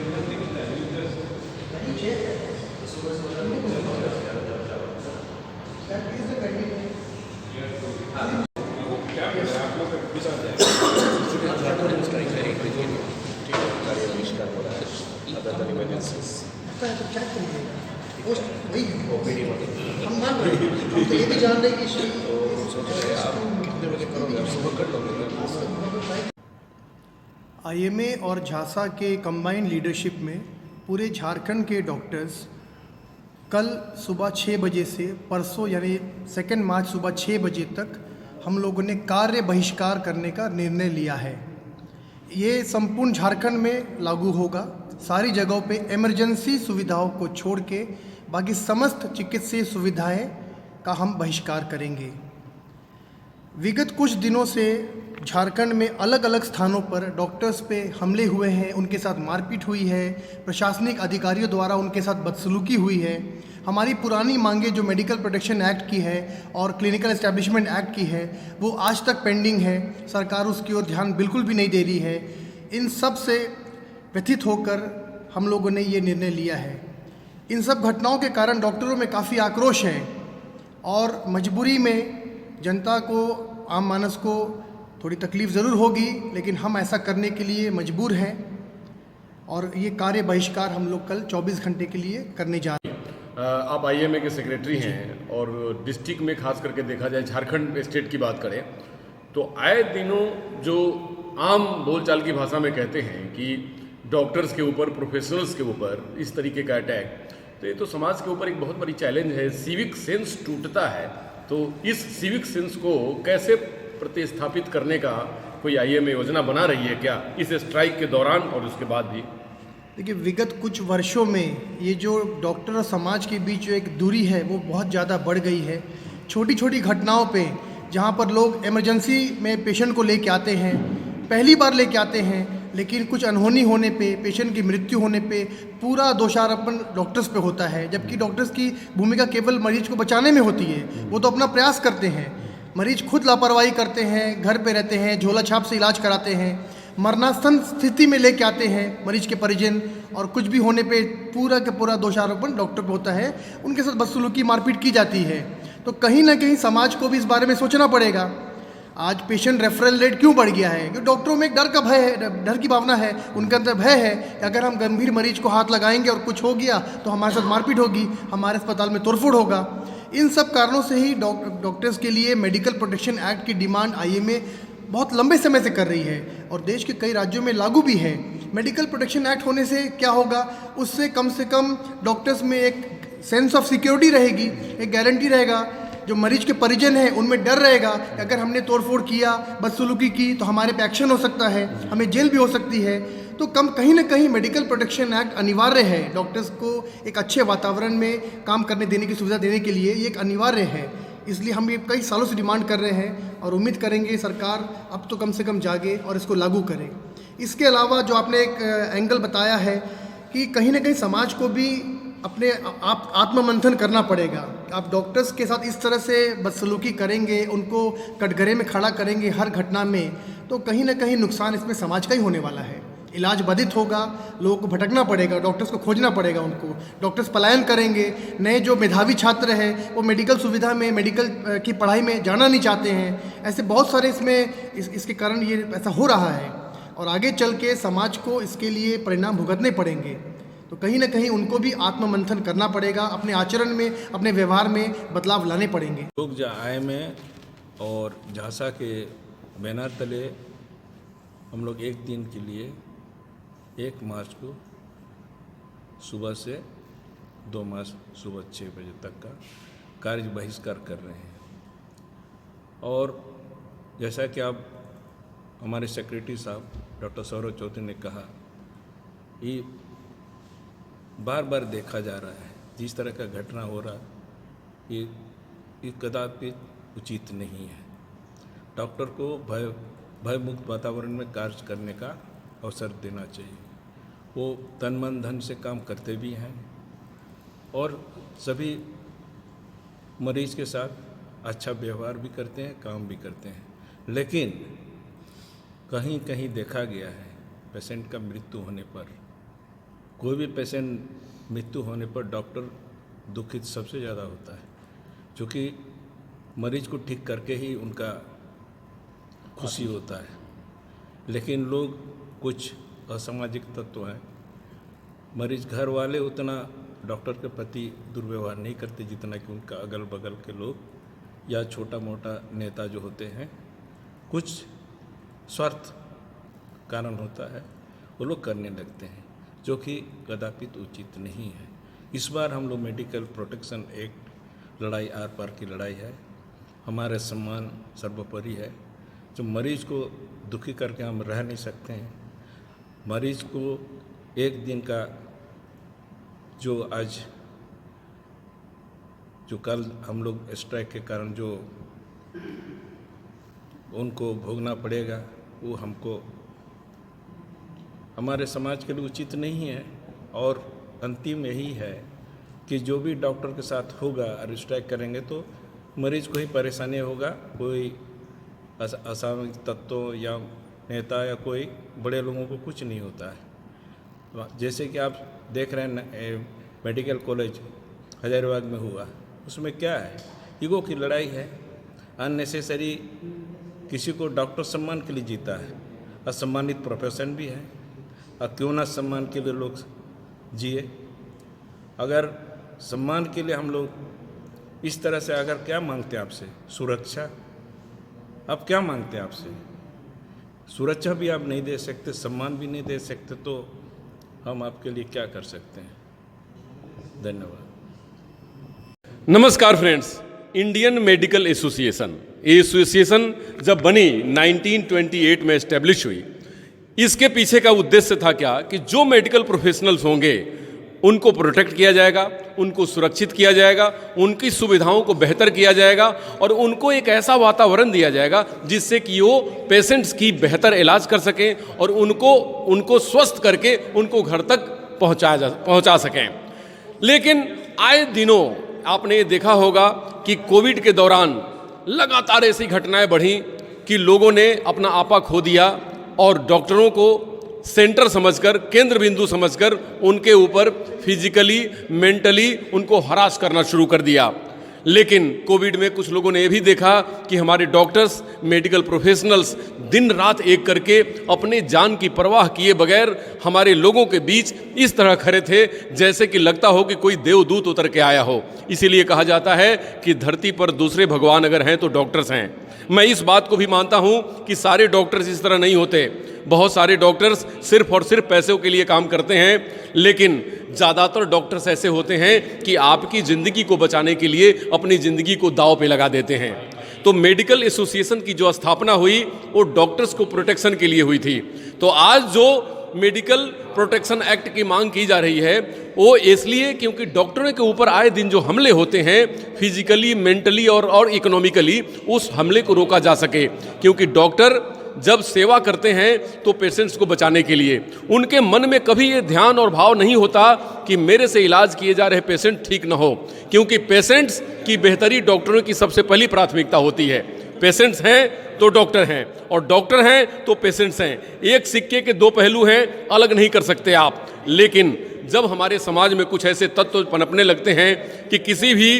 हम मान रहे हैं, हम तो ये भी जान रहे हैं कि आईएमए और झांसा के कंबाइंड लीडरशिप में पूरे झारखंड के डॉक्टर्स कल सुबह 6 बजे से परसों यानी 2 मार्च सुबह 6 बजे तक हम लोगों ने कार्य बहिष्कार करने का निर्णय लिया है। ये संपूर्ण झारखंड में लागू होगा। सारी जगहों पे इमरजेंसी सुविधाओं को छोड़ के बाकी समस्त चिकित्सीय सुविधाएं का हम बहिष्कार करेंगे। विगत कुछ दिनों से झारखंड में अलग अलग स्थानों पर डॉक्टर्स पे हमले हुए हैं, उनके साथ मारपीट हुई है, प्रशासनिक अधिकारियों द्वारा उनके साथ बदसलूकी हुई है। हमारी पुरानी मांगें जो मेडिकल प्रोटेक्शन एक्ट की है और क्लिनिकल एस्टेब्लिशमेंट एक्ट की है वो आज तक पेंडिंग है। सरकार उसकी ओर ध्यान बिल्कुल भी नहीं दे रही है। इन सब से व्यथित होकर हम लोगों ने ये निर्णय लिया है। इन सब घटनाओं के कारण डॉक्टरों में काफ़ी आक्रोश है और मजबूरी में जनता को, आम मानस को थोड़ी तकलीफ़ ज़रूर होगी, लेकिन हम ऐसा करने के लिए मजबूर हैं और ये कार्य बहिष्कार हम लोग कल 24 घंटे के लिए करने जा रहे हैं। आप आईएमए के सेक्रेटरी हैं और डिस्ट्रिक्ट में खास करके देखा जाए, झारखंड स्टेट की बात करें तो आए दिनों जो आम बोलचाल की भाषा में कहते हैं कि डॉक्टर्स के ऊपर, प्रोफेशनल्स के ऊपर इस तरीके का अटैक, तो ये तो समाज के ऊपर एक बहुत बड़ी चैलेंज है। सिविक सेंस टूटता है, तो इस सिविक सेंस को कैसे प्रतिस्थापित करने का कोई आईएमए योजना बना रही है क्या, इस स्ट्राइक के दौरान और उसके बाद भी? देखिए, विगत कुछ वर्षों में ये जो डॉक्टर और समाज के बीच जो एक दूरी है वो बहुत ज़्यादा बढ़ गई है। छोटी छोटी घटनाओं पे जहाँ पर लोग इमरजेंसी में पेशेंट को लेके आते हैं, पहली बार लेके आते हैं, लेकिन कुछ अनहोनी होने पे, पेशेंट की मृत्यु होने पे पूरा दोषारोपण डॉक्टर्स पे होता है, जबकि डॉक्टर्स की भूमिका केवल मरीज को बचाने में होती है। वो तो अपना प्रयास करते हैं, मरीज खुद लापरवाही करते हैं, घर पे रहते हैं, झोला छाप से इलाज कराते हैं, मरणासन स्थिति में लेके आते हैं मरीज के परिजन, और कुछ भी होने पे पूरा का पूरा दोषारोपण डॉक्टर पे होता है। उनके साथ बदसलूकी, मारपीट की जाती है। तो कहीं ना कहीं समाज को भी इस बारे में सोचना पड़ेगा। आज पेशेंट रेफरल रेट क्यों बढ़ गया है? क्योंकि डॉक्टरों में एक डर का भय है, डर की भावना है, उनके अंदर भय है कि अगर हम गंभीर मरीज को हाथ लगाएंगे और कुछ हो गया तो हमारे साथ मारपीट होगी, हमारे अस्पताल में तोड़फोड़ होगा। इन सब कारणों से ही डॉक्टर्स के लिए मेडिकल प्रोटेक्शन एक्ट की डिमांड आईएमए बहुत लंबे समय से कर रही है और देश के कई राज्यों में लागू भी है। मेडिकल प्रोटेक्शन एक्ट होने से क्या होगा? उससे कम डॉक्टर्स में एक सेंस ऑफ सिक्योरिटी रहेगी, एक गारंटी रहेगा। जो मरीज के परिजन हैं उनमें डर रहेगा कि अगर हमने तोड़फोड़ किया, बदसलूकी की तो हमारे पे एक्शन हो सकता है, हमें जेल भी हो सकती है। तो कहीं ना कहीं मेडिकल प्रोटेक्शन एक्ट अनिवार्य है। डॉक्टर्स को एक अच्छे वातावरण में काम करने देने की सुविधा देने के लिए ये एक अनिवार्य है। इसलिए हम ये कई सालों से डिमांड कर रहे हैं और उम्मीद करेंगे सरकार अब तो कम से कम जागे और इसको लागू करे। इसके अलावा जो आपने एक एंगल बताया है कि कहीं ना कहीं समाज को भी अपने आप आत्ममंथन करना पड़ेगा। आप डॉक्टर्स के साथ इस तरह से बदसलूकी करेंगे, उनको कटघरे में खड़ा करेंगे हर घटना में, तो कहीं ना कहीं नुकसान इसमें समाज का ही होने वाला है। इलाज बाधित होगा, लोगों को भटकना पड़ेगा, डॉक्टर्स को खोजना पड़ेगा, उनको डॉक्टर्स पलायन करेंगे। नए जो मेधावी छात्र हैं वो मेडिकल सुविधा में, मेडिकल की पढ़ाई में जाना नहीं चाहते हैं। ऐसे बहुत सारे इसके कारण ये ऐसा हो रहा है और आगे चल के समाज को इसके लिए परिणाम भुगतने पड़ेंगे। तो कहीं ना कहीं उनको भी आत्ममंथन करना पड़ेगा, अपने आचरण में, अपने व्यवहार में बदलाव लाने पड़ेंगे। लोग आईएमए और झांसा के बैनर तले हम लोग एक दिन के लिए 1 मार्च को सुबह से 2 मार्च सुबह 6 बजे तक का कार्य बहिष्कार कर रहे हैं। और जैसा कि आप हमारे सेक्रेटरी साहब डॉक्टर सौरभ चौधरी ने कहा, ये बार बार देखा जा रहा है, जिस तरह का घटना हो रहा ये कदापि उचित नहीं है। डॉक्टर को भयमुक्त वातावरण में कार्य करने का अवसर देना चाहिए। वो तन मन धन से काम करते भी हैं और सभी मरीज के साथ अच्छा व्यवहार भी करते हैं, काम भी करते हैं। लेकिन कहीं कहीं देखा गया है पेशेंट का मृत्यु होने पर कोई भी पेशेंट मृत्यु होने पर डॉक्टर दुखित सबसे ज़्यादा होता है, क्योंकि मरीज को ठीक करके ही उनका खुशी होता है। लेकिन लोग कुछ असामाजिक तत्व हैं, मरीज घर वाले उतना डॉक्टर के प्रति दुर्व्यवहार नहीं करते जितना कि उनका अगल बगल के लोग या छोटा मोटा नेता जो होते हैं, कुछ स्वार्थ कारण होता है वो लोग करने लगते हैं, जो कि कदापि उचित नहीं है। इस बार हम लोग मेडिकल प्रोटेक्शन एक्ट लड़ाई आर पार की लड़ाई है, हमारे सम्मान सर्वोपरि है। जो मरीज को दुखी करके हम रह नहीं सकते हैं। मरीज को एक दिन का जो आज जो कल हम लोग स्ट्राइक के कारण जो उनको भोगना पड़ेगा, वो हमको हमारे समाज के लिए उचित नहीं है। और अंतिम यही है कि जो भी डॉक्टर के साथ होगा और स्ट्राइक करेंगे तो मरीज को ही परेशानी होगा, कोई असामाजिक तत्वों या नेता या कोई बड़े लोगों को कुछ नहीं होता है। जैसे कि आप देख रहे हैं मेडिकल कॉलेज हजारीबाग में हुआ, उसमें क्या है, ईगो की लड़ाई है, अननेसेसरी किसी को डॉक्टर सम्मान के लिए जीता है, असम्मानित प्रोफेशन भी है, और क्यों ना सम्मान के लिए लोग जिए। अगर सम्मान के लिए हम लोग इस तरह से अगर क्या मांगते हैं आपसे, सुरक्षा, आप क्या मांगते हैं आपसे? सुरक्षा भी आप नहीं दे सकते, सम्मान भी नहीं दे सकते, तो हम आपके लिए क्या कर सकते हैं? धन्यवाद। नमस्कार फ्रेंड्स, इंडियन मेडिकल एसोसिएशन, ये एसोसिएशन जब बनी 1928 में एस्टेब्लिश हुई, इसके पीछे का उद्देश्य था क्या कि जो मेडिकल प्रोफेशनल्स होंगे उनको प्रोटेक्ट किया जाएगा, उनको सुरक्षित किया जाएगा, उनकी सुविधाओं को बेहतर किया जाएगा और उनको एक ऐसा वातावरण दिया जाएगा जिससे कि वो पेशेंट्स की बेहतर इलाज कर सकें और उनको स्वस्थ करके उनको घर तक पहुंचा सकें। लेकिन आए दिनों आपने ये देखा होगा कि कोविड के दौरान लगातार ऐसी घटनाएं बढ़ी कि लोगों ने अपना आपा खो दिया और डॉक्टरों को सेंटर समझकर, केंद्र बिंदु समझकर उनके ऊपर फिजिकली मेंटली उनको हरास करना शुरू कर दिया। लेकिन कोविड में कुछ लोगों ने ये भी देखा कि हमारे डॉक्टर्स, मेडिकल प्रोफेशनल्स दिन रात एक करके अपने जान की परवाह किए बगैर हमारे लोगों के बीच इस तरह खड़े थे जैसे कि लगता हो कि कोई देवदूत उतर के आया हो। इसीलिए कहा जाता है कि धरती पर दूसरे भगवान अगर हैं तो डॉक्टर्स हैं। मैं इस बात को भी मानता हूं कि सारे डॉक्टर्स इस तरह नहीं होते। बहुत सारे डॉक्टर्स सिर्फ और सिर्फ पैसों के लिए काम करते हैं, लेकिन ज़्यादातर डॉक्टर्स ऐसे होते हैं कि आपकी ज़िंदगी को बचाने के लिए अपनी ज़िंदगी को दांव पे लगा देते हैं। तो मेडिकल एसोसिएशन की जो स्थापना हुई वो डॉक्टर्स को प्रोटेक्शन के लिए हुई थी। तो आज जो मेडिकल प्रोटेक्शन एक्ट की मांग की जा रही है वो इसलिए क्योंकि डॉक्टरों के ऊपर आए दिन जो हमले होते हैं फिजिकली, मेंटली और इकोनॉमिकली, उस हमले को रोका जा सके। क्योंकि डॉक्टर जब सेवा करते हैं तो पेशेंट्स को बचाने के लिए, उनके मन में कभी ये ध्यान और भाव नहीं होता कि मेरे से इलाज किए जा रहे पेशेंट ठीक न हो, क्योंकि पेशेंट्स की बेहतरी डॉक्टरों की सबसे पहली प्राथमिकता होती है। पेशेंट्स हैं तो डॉक्टर हैं और डॉक्टर हैं तो पेशेंट्स हैं। एक सिक्के के दो पहलू हैं, अलग नहीं कर सकते आप। लेकिन जब हमारे समाज में कुछ ऐसे तत्व पनपने लगते हैं कि किसी भी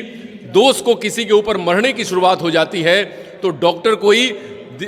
दोस्त को किसी के ऊपर मरने की शुरुआत हो जाती है, तो डॉक्टर कोई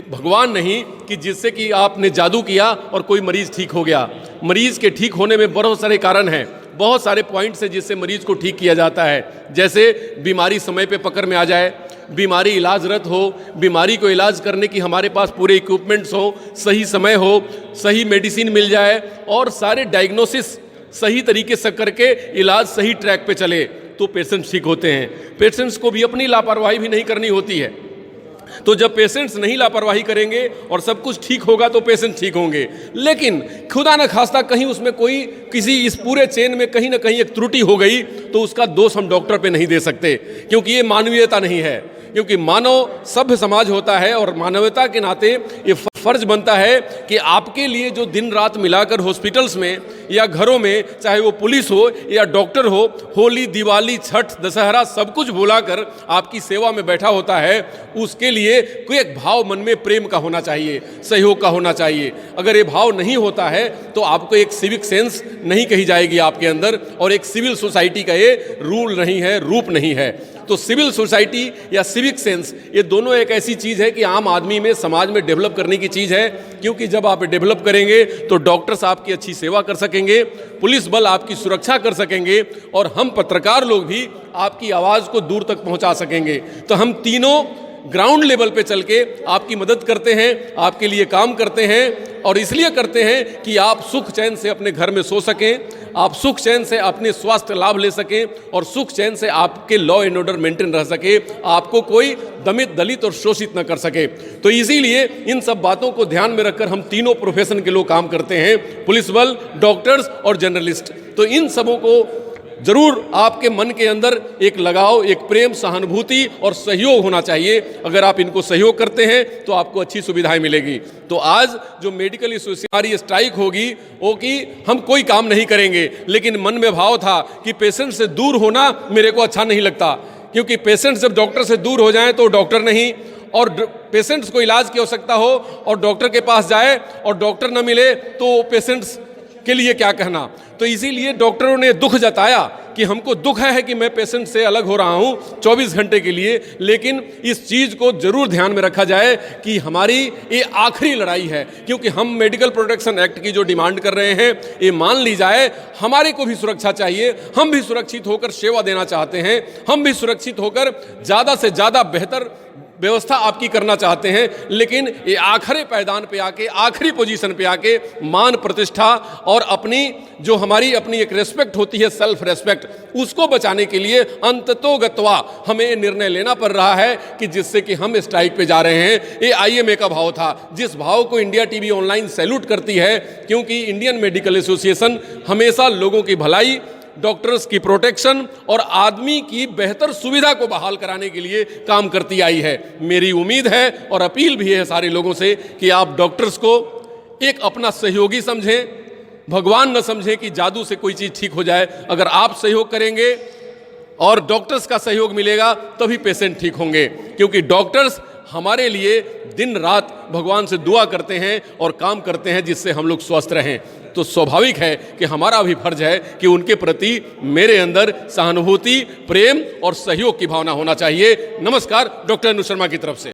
भगवान नहीं कि जिससे कि आपने जादू किया और कोई मरीज ठीक हो गया। मरीज के ठीक होने में बहुत सारे कारण हैं, बहुत सारे पॉइंट्स हैं जिससे मरीज को ठीक किया जाता है। जैसे बीमारी समय पे पकड़ में आ जाए, बीमारी इलाजरत हो, बीमारी को इलाज करने की हमारे पास पूरे इक्विपमेंट्स हो, सही समय हो, सही मेडिसिन मिल जाए और सारे डायग्नोसिस सही तरीके से करके इलाज सही ट्रैक पे चले तो पेशेंट्स ठीक होते हैं। पेशेंट्स को भी अपनी लापरवाही भी नहीं करनी होती है। तो जब पेशेंट्स नहीं लापरवाही करेंगे और सब कुछ ठीक होगा तो पेशेंट ठीक होंगे। लेकिन खुदा न खास्ता कहीं उसमें कोई किसी इस पूरे चेन में कहीं ना कहीं एक त्रुटि हो गई तो उसका दोष हम डॉक्टर पे नहीं दे सकते, क्योंकि ये मानवीयता नहीं है। क्योंकि मानव सभ्य समाज होता है और मानवता के नाते ये फर्ज बनता है कि आपके लिए जो दिन रात मिलाकर हॉस्पिटल्स में या घरों में, चाहे वो पुलिस हो या डॉक्टर हो, होली, दिवाली, छठ, दशहरा सब कुछ भुलाकर आपकी सेवा में बैठा होता है, उसके लिए कोई एक भाव मन में प्रेम का होना चाहिए, सहयोग का होना चाहिए। अगर ये भाव नहीं होता है तो आपको एक सिविक सेंस नहीं कही जाएगी आपके अंदर, और एक सिविल सोसाइटी का ये रूल नहीं है, रूप नहीं है। तो सिविल सोसाइटी या सिविक सेंस ये दोनों एक ऐसी चीज़ है कि आम आदमी में, समाज में डेवलप करने की चीज़ है, क्योंकि जब आप डेवलप करेंगे तो डॉक्टर्स आपकी अच्छी सेवा कर सकेंगे, पुलिस बल आपकी सुरक्षा कर सकेंगे, और हम पत्रकार लोग भी आपकी आवाज़ को दूर तक पहुंचा सकेंगे। तो हम तीनों ग्राउंड लेवल पे चल के आपकी मदद करते हैं, आपके लिए काम करते हैं, और इसलिए करते हैं कि आप सुख चैन से अपने घर में सो सकें, आप सुख चैन से अपने स्वास्थ्य लाभ ले सकें, और सुख चैन से आपके लॉ एंड ऑर्डर मेंटेन रह सके, आपको कोई दलित और शोषित न कर सके। तो इसीलिए इन सब बातों को ध्यान में रखकर हम तीनों प्रोफेशन के लोग काम करते हैं, पुलिस बल, डॉक्टर्स और जर्नलिस्ट। तो इन सबों को जरूर आपके मन के अंदर एक लगाव, एक प्रेम, सहानुभूति और सहयोग होना चाहिए। अगर आप इनको सहयोग करते हैं तो आपको अच्छी सुविधाएं मिलेगी। तो आज जो मेडिकल एसोसिएशन स्ट्राइक होगी वो कि हम कोई काम नहीं करेंगे, लेकिन मन में भाव था कि पेशेंट से दूर होना मेरे को अच्छा नहीं लगता, क्योंकि पेशेंट जब डॉक्टर से दूर हो जाए तो डॉक्टर नहीं, और पेशेंट्स को इलाज की आवश्यकता हो और डॉक्टर के पास जाए और डॉक्टर न मिले तो पेशेंट्स के लिए क्या कहना। तो इसीलिए डॉक्टरों ने दुख जताया कि हमको दुख है कि मैं पेशेंट से अलग हो रहा हूं 24 घंटे के लिए, लेकिन इस चीज़ को जरूर ध्यान में रखा जाए कि हमारी ये आखिरी लड़ाई है, क्योंकि हम मेडिकल प्रोटेक्शन एक्ट की जो डिमांड कर रहे हैं ये मान ली जाए। हमारे को भी सुरक्षा चाहिए, हम भी सुरक्षित होकर सेवा देना चाहते हैं, हम भी सुरक्षित होकर ज़्यादा से ज़्यादा बेहतर व्यवस्था आपकी करना चाहते हैं, लेकिन ये आखिरी पायदान पे आके, आखिरी पोजीशन पे आके मान प्रतिष्ठा और अपनी जो हमारी अपनी एक रेस्पेक्ट होती है, सेल्फ रेस्पेक्ट, उसको बचाने के लिए अंततोगत्वा हमें निर्णय लेना पड़ रहा है कि जिससे कि हम स्ट्राइक पे जा रहे हैं। ये IMA का भाव था, जिस भाव को इंडिया टीवी ऑनलाइन सैल्यूट करती है, क्योंकि इंडियन मेडिकल एसोसिएशन हमेशा लोगों की भलाई, डॉक्टर्स की प्रोटेक्शन और आदमी की बेहतर सुविधा को बहाल कराने के लिए काम करती आई है। मेरी उम्मीद है और अपील भी है सारे लोगों से कि आप डॉक्टर्स को एक अपना सहयोगी समझें, भगवान न समझें कि जादू से कोई चीज़ ठीक हो जाए। अगर आप सहयोग करेंगे और डॉक्टर्स का सहयोग मिलेगा तभी पेशेंट ठीक होंगे, क्योंकि डॉक्टर्स हमारे लिए दिन रात भगवान से दुआ करते हैं और काम करते हैं जिससे हम लोग स्वस्थ रहें। तो स्वाभाविक है कि हमारा भी फर्ज है कि उनके प्रति मेरे अंदर सहानुभूति, प्रेम और सहयोग की भावना होना चाहिए। नमस्कार, डॉक्टर अनु शर्मा की तरफ से।